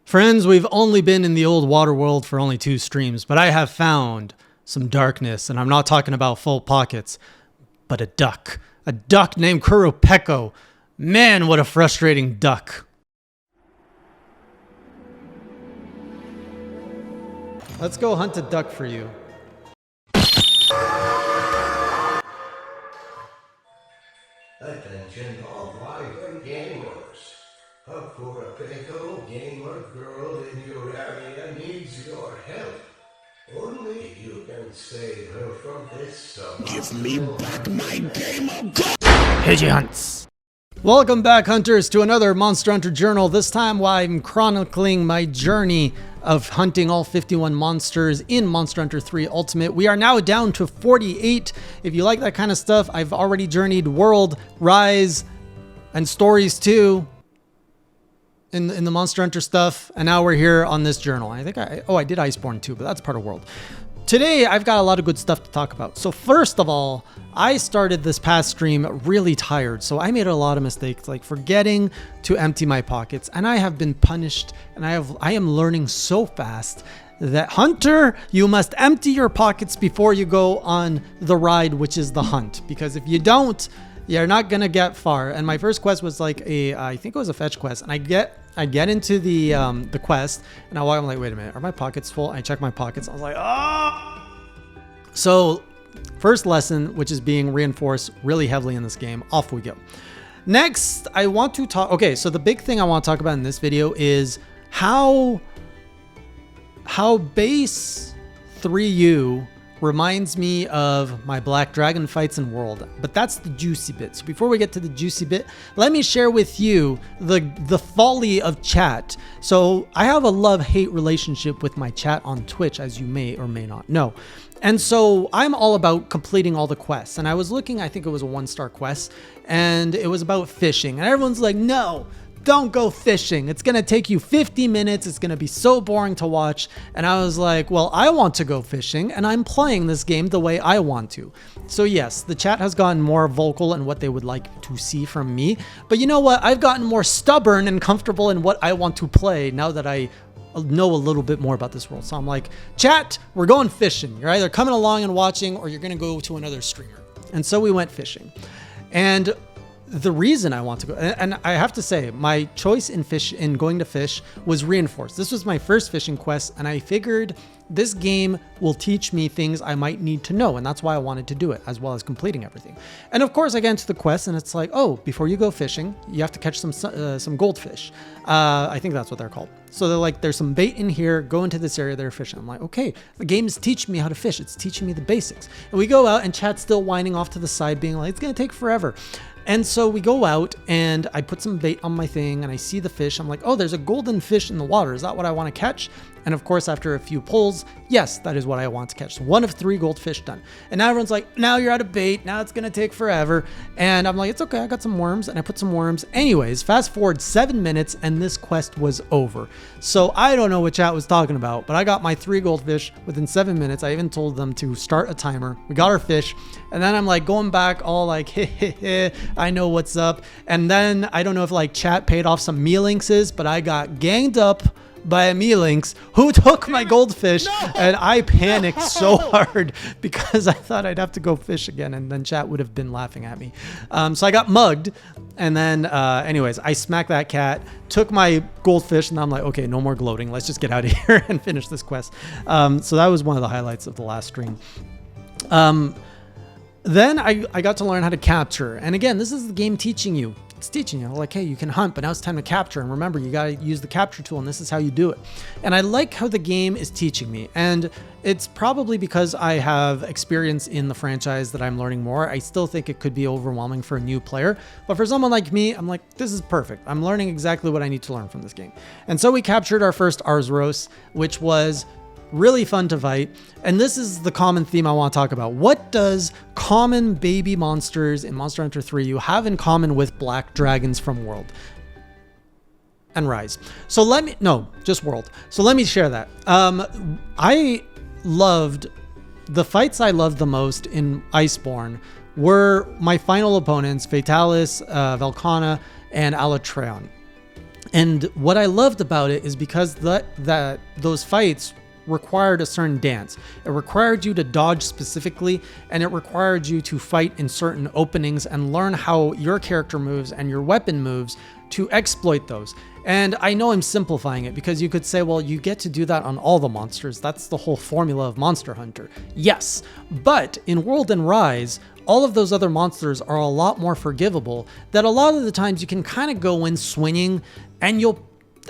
Friends, we've only been in the old water world for only 2 streams, but I have found some darkness, and I'm not talking about full pockets, but a duck. A duck named Qurupeco. Man, what a frustrating duck. Let's go hunt a duck for you. Attention all vibrant gamers. A Qurupeco gamer girl in your area needs your help. Only you can save her from this summer. Give me back my game of gold! Pidgey Hunts. Welcome back, hunters, to another Monster Hunter Journal. This time I'm chronicling my journey of hunting all 51 monsters in Monster Hunter 3 Ultimate. We are now down to 48. If you like that kind of stuff, I've already journeyed World, Rise, and Stories 2 in the Monster Hunter stuff, and now we're here on this journal. I think I did Iceborne too, but that's part of World. Today, I've got a lot of good stuff to talk about. So first of all, I started this past stream really tired. So I made a lot of mistakes, like forgetting to empty my pockets. And I have been punished, and I am learning so fast that Hunter, you must empty your pockets before you go on the ride, which is the hunt. Because if you don't, you're not gonna get far. And my first quest was like I think it was a fetch quest. And I get into the quest, and I'm like, wait a minute, are my pockets full? I check my pockets. I was like, oh. So first lesson, which is being reinforced really heavily in this game. Off we go. Next, I want to talk. Okay, so the big thing I want to talk about in this video is how base 3U reminds me of my Black Dragon fights in World, but that's the juicy bit. So before we get to the juicy bit, let me share with you the folly of chat. So I have a love-hate relationship with my chat on Twitch, as you may or may not know. And so I'm all about completing all the quests. And I was looking, I think it was a 1-star quest, and it was about fishing. And everyone's like, no, don't go fishing. It's going to take you 50 minutes. It's going to be so boring to watch. And I was like, well, I want to go fishing, and I'm playing this game the way I want to. So yes, the chat has gotten more vocal in what they would like to see from me. But you know what? I've gotten more stubborn and comfortable in what I want to play now that I know a little bit more about this world. So I'm like, chat, we're going fishing. You're either coming along and watching, or you're going to go to another streamer. And so we went fishing. And the reason I want to go, and I have to say, my choice in going to fish was reinforced. This was my first fishing quest, and I figured this game will teach me things I might need to know, and that's why I wanted to do it, as well as completing everything. And of course, I get into the quest, and it's like, oh, before you go fishing, you have to catch some goldfish. I think that's what they're called. So they're like, there's some bait in here, go into this area, they're fishing. I'm like, okay, the game is teaching me how to fish. It's teaching me the basics. And we go out, and chat's still whining off to the side, being like, it's gonna take forever. And so we go out, and I put some bait on my thing, and I see the fish. I'm like, oh, there's a golden fish in the water. Is that what I want to catch? And of course, after a few pulls, yes, that is what I want to catch. So 1 of 3 goldfish done. And now everyone's like, now you're out of bait. Now it's going to take forever. And I'm like, it's okay. I got some worms, and I put some worms. Anyways, fast forward 7 minutes, and this quest was over. So I don't know what chat was talking about, but I got my 3 goldfish within 7 minutes. I even told them to start a timer. We got our fish. And then I'm like going back all like, hey, I know what's up. And then I don't know if like chat paid off some mealinxes, but I got ganged up by a mealinx who took my goldfish, and I panicked so hard because I thought I'd have to go fish again, and then chat would have been laughing at me. So I got mugged, and then anyways, I smacked that cat, took my goldfish, and I'm like, okay, no more gloating. Let's just get out of here and finish this quest. So that was one of the highlights of the last stream. Then I got to learn how to capture. And again, this is the game teaching you. It's teaching you, like, hey, you can hunt, but now it's time to capture. And remember, you got to use the capture tool, and this is how you do it. And I like how the game is teaching me. And it's probably because I have experience in the franchise that I'm learning more. I still think it could be overwhelming for a new player. But for someone like me, I'm like, this is perfect. I'm learning exactly what I need to learn from this game. And so we captured our first Arzros, which was really fun to fight. And this is the common theme I want to talk about. What does common baby monsters in Monster Hunter 3 have in common with Black Dragons from World and Rise? So just World. So let me share that. I loved the fights I loved the most in Iceborne were my final opponents, Fatalis, Velkhana, and Alatreon. And what I loved about it is because that those fights required a certain dance. It required you to dodge specifically, and it required you to fight in certain openings and learn how your character moves and your weapon moves to exploit those. And I know I'm simplifying it because you could say, well, you get to do that on all the monsters. That's the whole formula of Monster Hunter. Yes, but in World and Rise, all of those other monsters are a lot more forgivable, that a lot of the times you can kind of go in swinging, and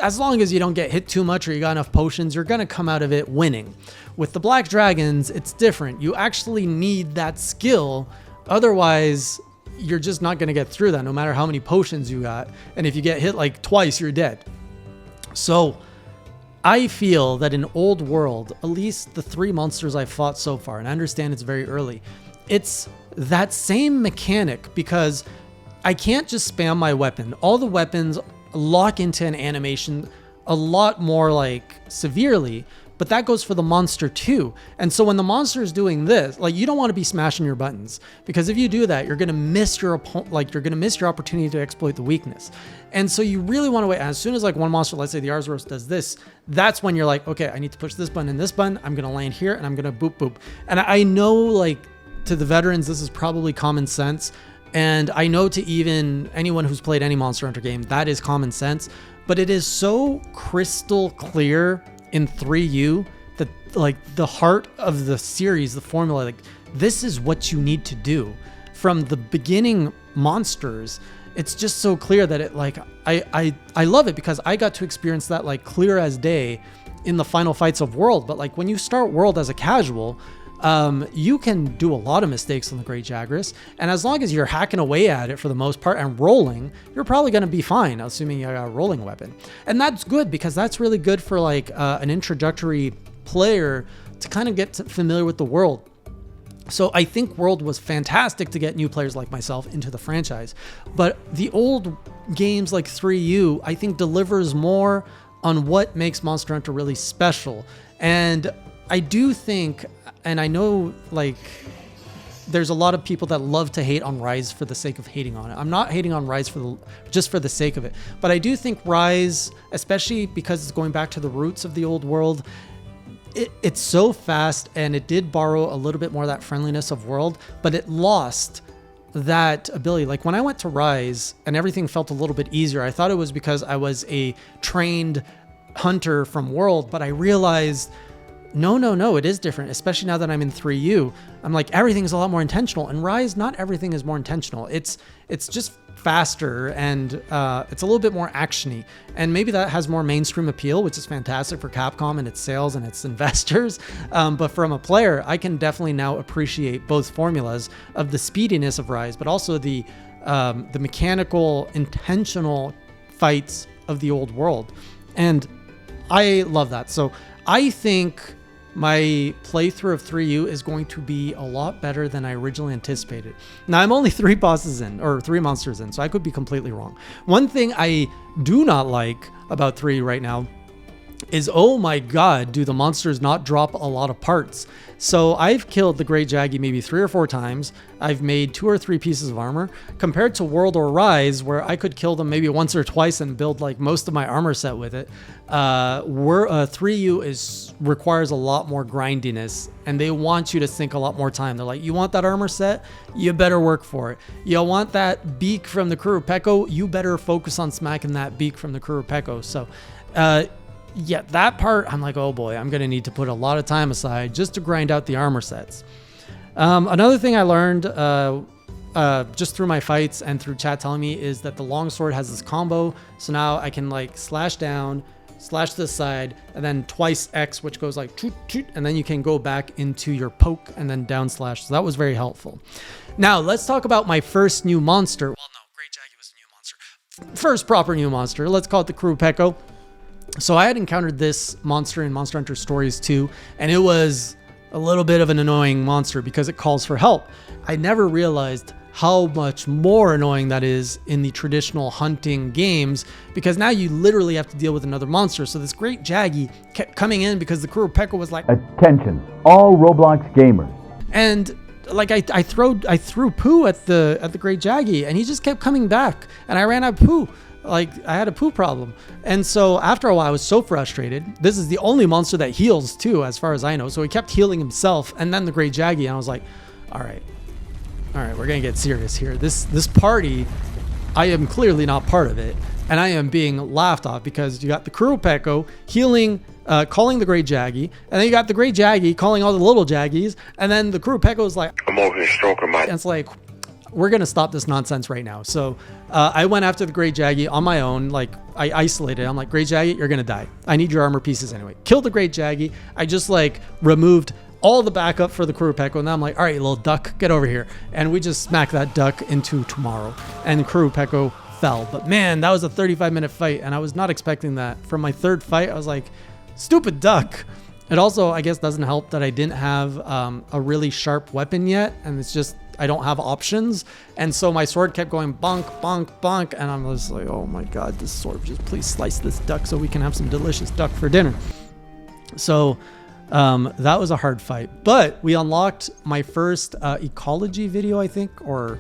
as long as you don't get hit too much or you got enough potions, you're going to come out of it winning. With the Black Dragons, it's different. You actually need that skill. Otherwise, you're just not going to get through that no matter how many potions you got. And if you get hit like twice, you're dead. So I feel that in Old World, at least the 3 monsters I've fought so far, and I understand it's very early, it's that same mechanic, because I can't just spam my weapon. All the weapons lock into an animation a lot more like severely, but that goes for the monster too. And so when the monster is doing this, like, you don't want to be smashing your buttons, because if you do that, you're going to miss your you're going to miss your opportunity to exploit the weakness. And so you really want to wait. As soon as like one monster, let's say the Arzuros does this, that's when you're like, okay, I need to push this button and this button. I'm going to land here and I'm going to boop, boop. And I know, like, to the veterans, this is probably common sense. And I know to even anyone who's played any Monster Hunter game, that is common sense, but it is so crystal clear in 3U that, like, the heart of the series, the formula, like, this is what you need to do from the beginning monsters. It's just so clear that it, like, I love it because I got to experience that, like, clear as day in the final fights of World. But like, when you start World as a casual, you can do a lot of mistakes on the Great Jagras, and as long as you're hacking away at it for the most part and rolling, you're probably going to be fine, assuming you got a rolling weapon. And that's good, because that's really good for like an introductory player to kind of get familiar with the world. So I think World was fantastic to get new players like myself into the franchise, but the old games like 3U, I think, delivers more on what makes Monster Hunter really special. And I do think, and I know, like, there's a lot of people that love to hate on Rise for the sake of hating on it. I'm not hating on Rise just for the sake of it, but I do think Rise, especially because it's going back to the roots of the old world, it's so fast, and it did borrow a little bit more of that friendliness of World, but it lost that ability. Like, when I went to Rise and everything felt a little bit easier, I thought it was because I was a trained hunter from World, but I realized no, it is different, especially now that I'm in 3U. I'm like, everything's a lot more intentional. And Rise, not everything is more intentional. It's just faster, and it's a little bit more actiony. And maybe that has more mainstream appeal, which is fantastic for Capcom and its sales and its investors. But from a player, I can definitely now appreciate both formulas of the speediness of Rise, but also the mechanical, intentional fights of the old world. And I love that. So I think my playthrough of 3U is going to be a lot better than I originally anticipated. Now, I'm only 3 bosses in, or 3 monsters in, so I could be completely wrong. One thing I do not like about 3 right now is, oh my god, do the monsters not drop a lot of parts. So I've killed the Great Jaggy maybe 3 or 4 times. I've made 2 or 3 pieces of armor, compared to World or Rise, where I could kill them maybe once or twice and build like most of my armor set with it. 3U requires a lot more grindiness, and they want you to sink a lot more time. They're like, you want that armor set? You better work for it. You want that beak from the Qurupeco? You better focus on smacking that beak from the Qurupeco. So, yeah, that part, I'm like, oh boy, I'm going to need to put a lot of time aside just to grind out the armor sets. Another thing I learned just through my fights and through chat telling me is that the longsword has this combo. So now I can like slash down, slash to the side, and then twice X, which goes like toot, toot, and then you can go back into your poke and then down slash. So that was very helpful. Now let's talk about my first new monster. Well, no, Great Jaggy was a new monster. First proper new monster. Let's call it the Qurupeco. So I had encountered this monster in Monster Hunter Stories 2, and it was a little bit of an annoying monster because it calls for help. I never realized how much more annoying that is in the traditional hunting games, because now you literally have to deal with another monster. So this Great Jaggy kept coming in because the Qurupeco was like, attention, all Roblox gamers. And like I threw poo at the Great Jaggy, and he just kept coming back, and I ran out of poo. Like, I had a poo problem. And so after a while, I was so frustrated. This is the only monster that heals too, as far as I know. So he kept healing himself, and then the Great Jaggy, and I was like, all right, we're gonna get serious here. This party, I am clearly not part of it, and I am being laughed off because you got the Qurupeco healing, calling the Great Jaggy, and then you got the Great Jaggy calling all the little Jaggies, and then the Qurupeco is like, I'm over here stroking my... and it's like, we're gonna stop this nonsense right now. So I went after the Great Jaggy on my own. Like, I isolated. I'm like, Great Jaggy, you're gonna die. I need your armor pieces anyway. Killed the Great Jaggy. I just like removed all the backup for the Qurupeco, and then I'm like, all right, little duck, get over here. And we just smacked that duck into tomorrow, and Qurupeco fell. But man, that was a 35-minute fight, and I was not expecting that. From my third fight, I was like, stupid duck. It also, I guess, doesn't help that I didn't have a really sharp weapon yet, and it's just, I don't have options. And so my sword kept going bonk, bonk, bonk, and I'm just like, oh my god, this sword, just please slice this duck so we can have some delicious duck for dinner. So that was a hard fight, but we unlocked my first ecology video, I think, or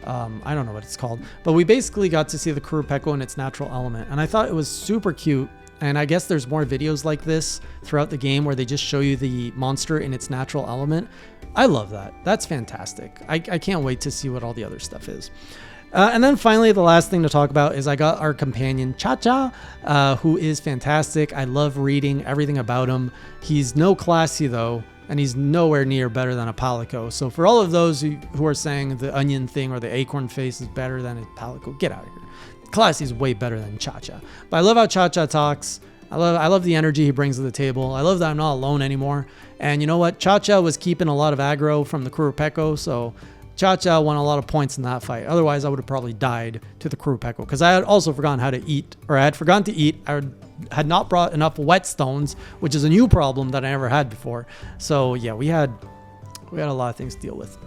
I don't know what it's called, but we basically got to see the Qurupeco in its natural element, and I thought it was super cute. And I guess there's more videos like this throughout the game where they just show you the monster in its natural element. I love that. That's fantastic. I can't wait to see what all the other stuff is. And then finally, the last thing to talk about is I got our companion Cha-Cha, who is fantastic. I love reading everything about him. He's no classy though, and he's nowhere near better than a Palico. So for all of those who are saying the onion thing or the acorn face is better than a Palico, get out of here. Classy is way better than Cha-Cha. But I love how Cha-Cha talks. I love the energy he brings to the table. I love that I'm not alone anymore. And you know what? Cha-Cha was keeping a lot of aggro from the Qurupeco, so Cha-Cha won a lot of points in that fight. Otherwise, I would have probably died to the Qurupeco, because I had also forgotten how to eat, or I had forgotten to eat. I had not brought enough whetstones, which is a new problem that I never had before. So yeah, we had a lot of things to deal with.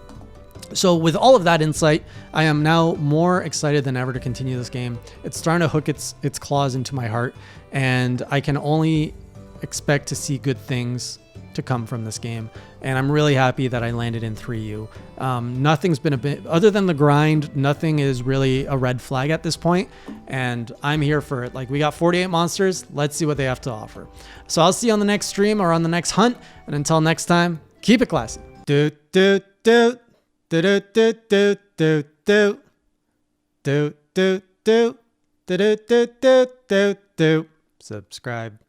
So with all of that insight, I am now more excited than ever to continue this game. It's starting to hook its claws into my heart, and I can only expect to see good things to come from this game. And I'm really happy that I landed in 3U. Nothing's been a bit, other than the grind, nothing is really a red flag at this point, and I'm here for it. Like, we got 48 monsters. Let's see what they have to offer. So I'll see you on the next stream or on the next hunt, and until next time, keep it classy. Do do do. Do do do do do do do do do do do do do do. Subscribe.